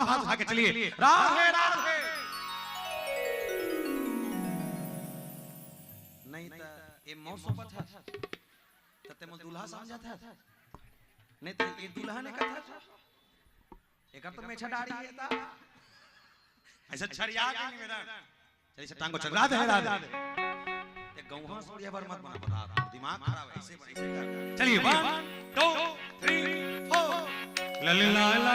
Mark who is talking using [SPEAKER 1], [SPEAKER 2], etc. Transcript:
[SPEAKER 1] हाथ उठा के चलिए। राधे राधे। नहीं तो ये मौसम था तते में दूल्हा समझा था, नहीं तो ये दूल्हा ने कहा था एक तो मैं छड़ाड़ी है था ऐसा छड़िया के नहीं मेरा चलिए से टांगो चल। राधे राधे। ये गौहा सूर्य पर मत बना, दिमाग खराब है ऐसे कर। चलिए 1 2 3 4 ला ला ला